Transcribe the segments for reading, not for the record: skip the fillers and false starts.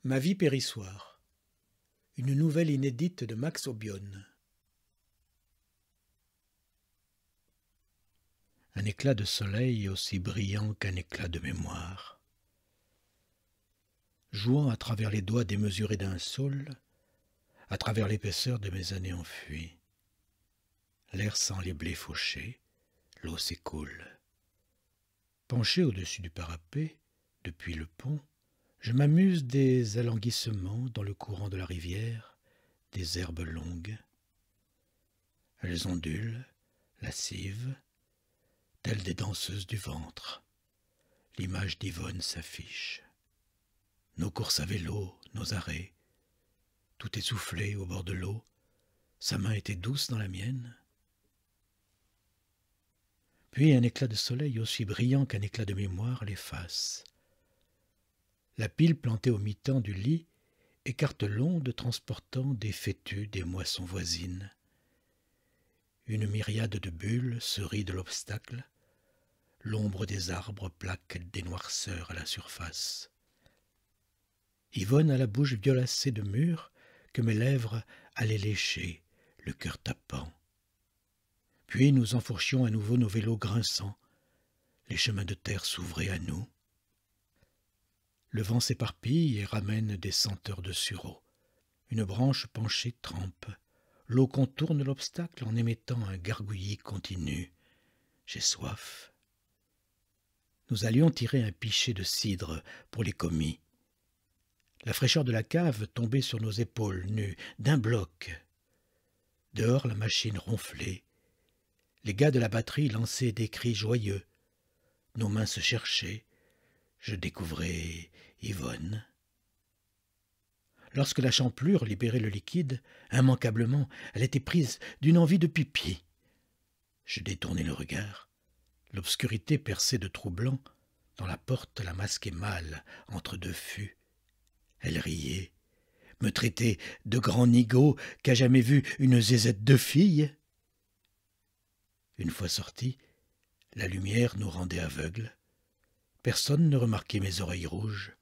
Ma vie périssoire. Une nouvelle inédite de Max Obion. Un éclat de soleil aussi brillant qu'un éclat de mémoire. Jouant à travers les doigts démesurés d'un saule, à travers l'épaisseur de mes années enfuies. L'air sent les blés fauchés, l'eau s'écoule. Penché au-dessus du parapet, depuis le pont, je m'amuse des alanguissements dans le courant de la rivière, des herbes longues. Elles ondulent, lascives, telles des danseuses du ventre. L'image d'Yvonne s'affiche. Nos courses à vélo, nos arrêts, tout essoufflé au bord de l'eau, sa main était douce dans la mienne. Puis un éclat de soleil aussi brillant qu'un éclat de mémoire l'efface. La pile plantée au mi-temps du lit écarte l'onde transportant des fétus des moissons voisines. Une myriade de bulles se rit de l'obstacle. L'ombre des arbres plaque des noirceurs à la surface. Yvonne a la bouche violacée de mûres que mes lèvres allaient lécher, le cœur tapant. Puis nous enfourchions à nouveau nos vélos grinçants. Les chemins de terre s'ouvraient à nous. Le vent s'éparpille et ramène des senteurs de sureau. Une branche penchée trempe. L'eau contourne l'obstacle en émettant un gargouillis continu. J'ai soif. Nous allions tirer un pichet de cidre pour les commis. La fraîcheur de la cave tombait sur nos épaules nues, d'un bloc. Dehors, la machine ronflait. Les gars de la batterie lançaient des cris joyeux. Nos mains se cherchaient. Je découvrais Yvonne. Lorsque la champlure libérait le liquide, immanquablement, elle était prise d'une envie de pipi. Je détournai le regard. L'obscurité perçait de trous blancs. Dans la porte, la masquait mâle, entre deux fûts. Elle riait, me traitait de grand nigaud qu'a jamais vu une zézette de fille. Une fois sortis, la lumière nous rendait aveugles. Personne ne remarquait mes oreilles rouges.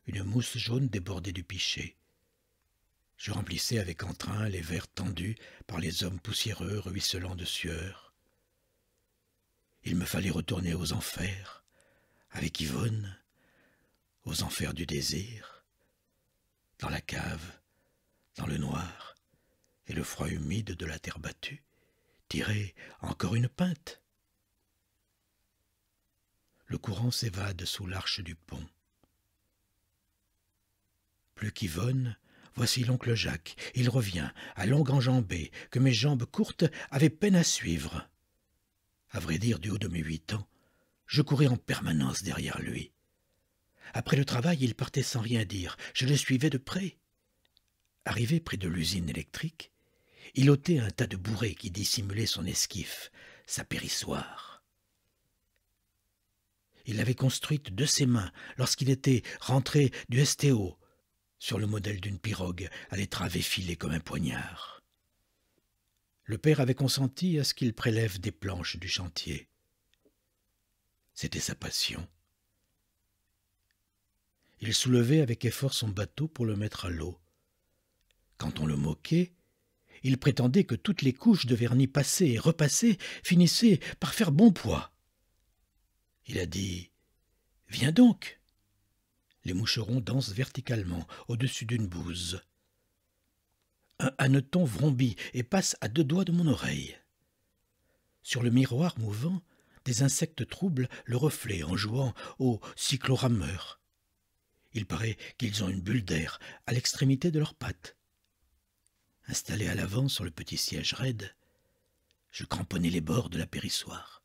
Une mousse jaune débordait du pichet. Je remplissais avec entrain les verres tendus par les hommes poussiéreux ruisselant de sueur. Il me fallait retourner aux enfers, avec Yvonne, aux enfers du désir, dans la cave, dans le noir et le froid humide de la terre battue, tirer encore une pinte. Le courant s'évade sous l'arche du pont. Plus qu'Yvonne, voici l'oncle Jacques. Il revient, à longue enjambée, que mes jambes courtes avaient peine à suivre. À vrai dire, du haut de mes 8 ans, je courais en permanence derrière lui. Après le travail, il partait sans rien dire. Je le suivais de près. Arrivé près de l'usine électrique, il ôtait un tas de bourrées qui dissimulait son esquif, sa périssoire. Il l'avait construite de ses mains lorsqu'il était rentré du STO, sur le modèle d'une pirogue à l'étrave effilée comme un poignard. Le père avait consenti à ce qu'il prélève des planches du chantier. C'était sa passion. Il soulevait avec effort son bateau pour le mettre à l'eau. Quand on le moquait, il prétendait que toutes les couches de vernis passées et repassées finissaient par faire bon poids. Il a dit « Viens donc !» Les moucherons dansent verticalement au-dessus d'une bouse. Un hanneton vrombit et passe à 2 doigts de mon oreille. Sur le miroir mouvant, des insectes troublent le reflet en jouant au cyclorameur. Il paraît qu'ils ont une bulle d'air à l'extrémité de leurs pattes. Installé à l'avant sur le petit siège raide, je cramponnais les bords de la périssoire.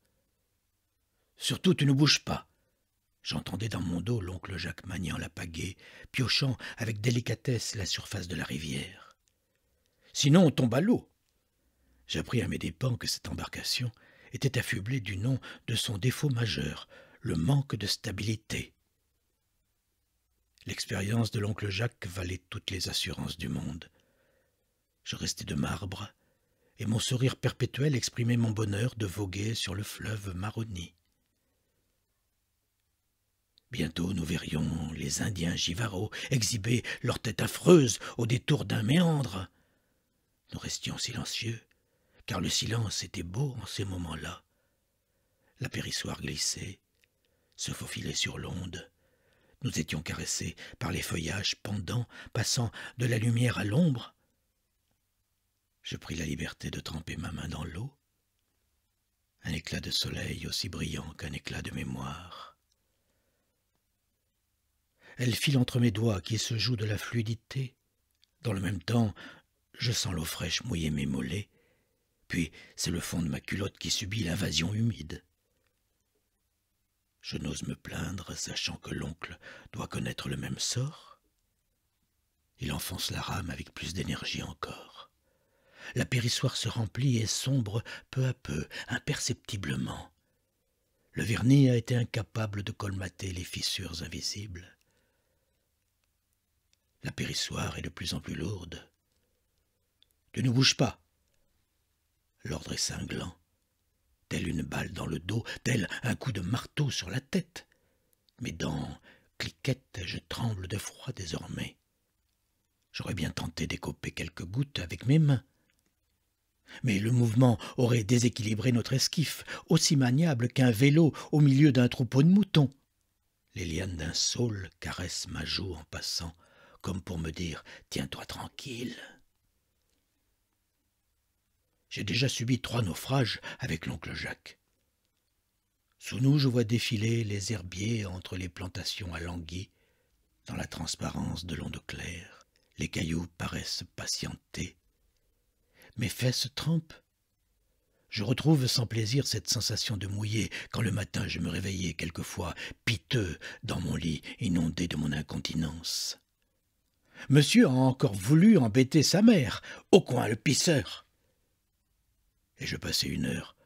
« Surtout, tu ne bouges pas !» J'entendais dans mon dos l'oncle Jacques maniant la pagaie, piochant avec délicatesse la surface de la rivière. « Sinon, on tombe à l'eau !» J'appris à mes dépens que cette embarcation était affublée du nom de son défaut majeur, le manque de stabilité. L'expérience de l'oncle Jacques valait toutes les assurances du monde. Je restais de marbre, et mon sourire perpétuel exprimait mon bonheur de voguer sur le fleuve marronnier. Bientôt nous verrions les Indiens Jivaros exhiber leur tête affreuse au détour d'un méandre. Nous restions silencieux, car le silence était beau en ces moments-là. La périssoire glissait, se faufilait sur l'onde. Nous étions caressés par les feuillages pendants, passant de la lumière à l'ombre. Je pris la liberté de tremper ma main dans l'eau. Un éclat de soleil aussi brillant qu'un éclat de mémoire. Elle file entre mes doigts qui se jouent de la fluidité. Dans le même temps, je sens l'eau fraîche mouiller mes mollets, puis c'est le fond de ma culotte qui subit l'invasion humide. Je n'ose me plaindre, sachant que l'oncle doit connaître le même sort. Il enfonce la rame avec plus d'énergie encore. La périssoire se remplit et sombre peu à peu, imperceptiblement. Le vernis a été incapable de colmater les fissures invisibles. La périssoire est de plus en plus lourde. « Tu ne bouges pas !» L'ordre est cinglant, tel une balle dans le dos, tel un coup de marteau sur la tête. Mes dents cliquettent, je tremble de froid désormais. J'aurais bien tenté d'écoper quelques gouttes avec mes mains. Mais le mouvement aurait déséquilibré notre esquif, aussi maniable qu'un vélo au milieu d'un troupeau de moutons. Les lianes d'un saule caressent ma joue en passant, comme pour me dire « Tiens-toi tranquille ». J'ai déjà subi 3 naufrages avec l'oncle Jacques. Sous nous, je vois défiler les herbiers entre les plantations à languis. Dans la transparence de l'onde claire, les cailloux paraissent patienter. Mes fesses trempent. Je retrouve sans plaisir cette sensation de mouiller quand le matin je me réveillais quelquefois piteux dans mon lit inondé de mon incontinence. Monsieur a encore voulu embêter sa mère, au coin le pisseur. Et je passai 1 heure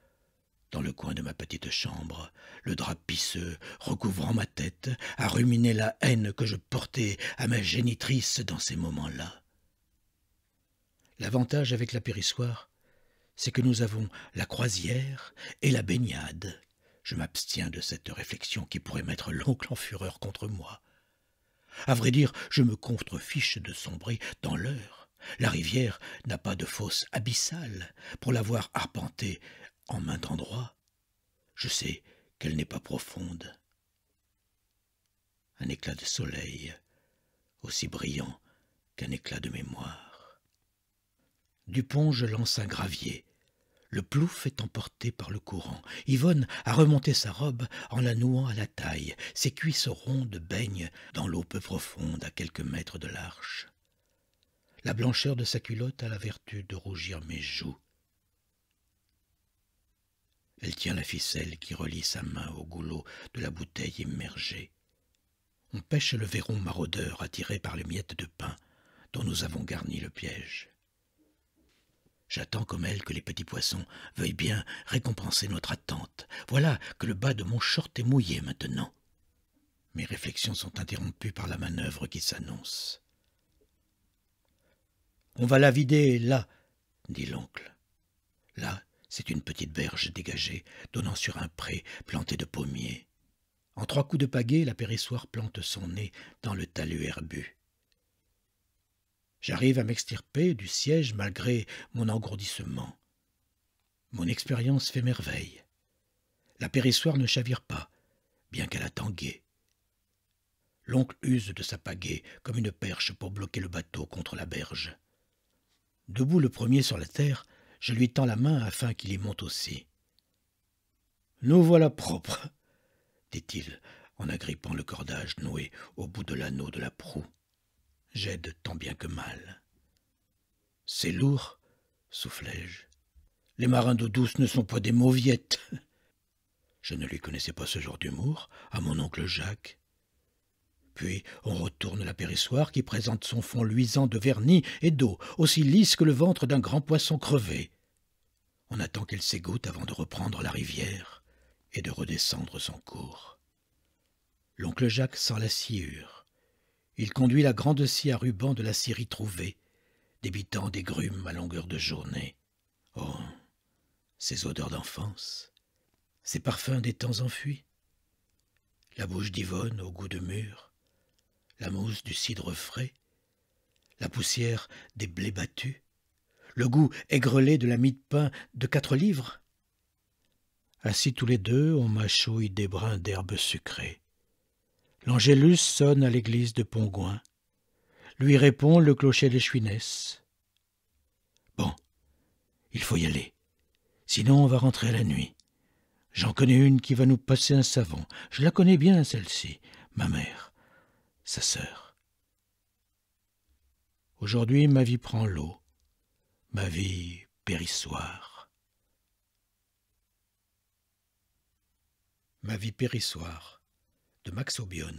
dans le coin de ma petite chambre, le drap pisseux recouvrant ma tête, à ruminer la haine que je portais à ma génitrice dans ces moments-là. L'avantage avec la périssoire, c'est que nous avons la croisière et la baignade. Je m'abstiens de cette réflexion qui pourrait mettre l'oncle en fureur contre moi. À vrai dire, je me contrefiche de sombrer dans l'heure. La rivière n'a pas de fosse abyssale. Pour l'avoir arpentée en maint endroit, je sais qu'elle n'est pas profonde. Un éclat de soleil, aussi brillant qu'un éclat de mémoire. Du pont, je lance un gravier. Le plouf est emporté par le courant. Yvonne a remonté sa robe en la nouant à la taille. Ses cuisses rondes baignent dans l'eau peu profonde à quelques mètres de l'arche. La blancheur de sa culotte a la vertu de rougir mes joues. Elle tient la ficelle qui relie sa main au goulot de la bouteille immergée. On pêche le verron maraudeur attiré par les miettes de pain dont nous avons garni le piège. J'attends comme elle que les petits poissons veuillent bien récompenser notre attente. Voilà que le bas de mon short est mouillé maintenant. Mes réflexions sont interrompues par la manœuvre qui s'annonce. « On va la vider là, » dit l'oncle. Là, c'est une petite berge dégagée, donnant sur un pré planté de pommiers. En 3 coups de pagaie, la périssoire plante son nez dans le talus herbu. J'arrive à m'extirper du siège malgré mon engourdissement. Mon expérience fait merveille. La périssoire ne chavire pas, bien qu'elle a tangué. L'oncle use de sa pagaie comme une perche pour bloquer le bateau contre la berge. Debout le premier sur la terre, je lui tends la main afin qu'il y monte aussi. « Nous voilà propres », dit-il en agrippant le cordage noué au bout de l'anneau de la proue. J'aide tant bien que mal. « C'est lourd, » soufflai-je. « Les marins d'eau douce ne sont pas des mauviettes. » Je ne lui connaissais pas ce genre d'humour, à mon oncle Jacques. Puis on retourne la périssoire qui présente son fond luisant de vernis et d'eau, aussi lisse que le ventre d'un grand poisson crevé. On attend qu'elle s'égoutte avant de reprendre la rivière et de redescendre son cours. L'oncle Jacques sent la sciure. Il conduit la grande scie à ruban de la scierie trouvée, débitant des grumes à longueur de journée. Oh, ces odeurs d'enfance, ces parfums des temps enfuis. la bouche d'Yvonne au goût de mûr, la mousse du cidre frais, la poussière des blés battus, le goût aigrelé de la mie de pain de 4 livres. Assis tous les deux, on mâchouille des brins d'herbe sucrée. L'Angélus sonne à l'église de Pongouin. Lui répond le clocher des Chouinesses. Bon, il faut y aller. Sinon on va rentrer à la nuit. J'en connais une qui va nous passer un savon. Je la connais bien, celle-ci, ma mère, sa sœur. Aujourd'hui, ma vie prend l'eau, ma vie périssoire. Ma vie périssoire, de Max Aubion.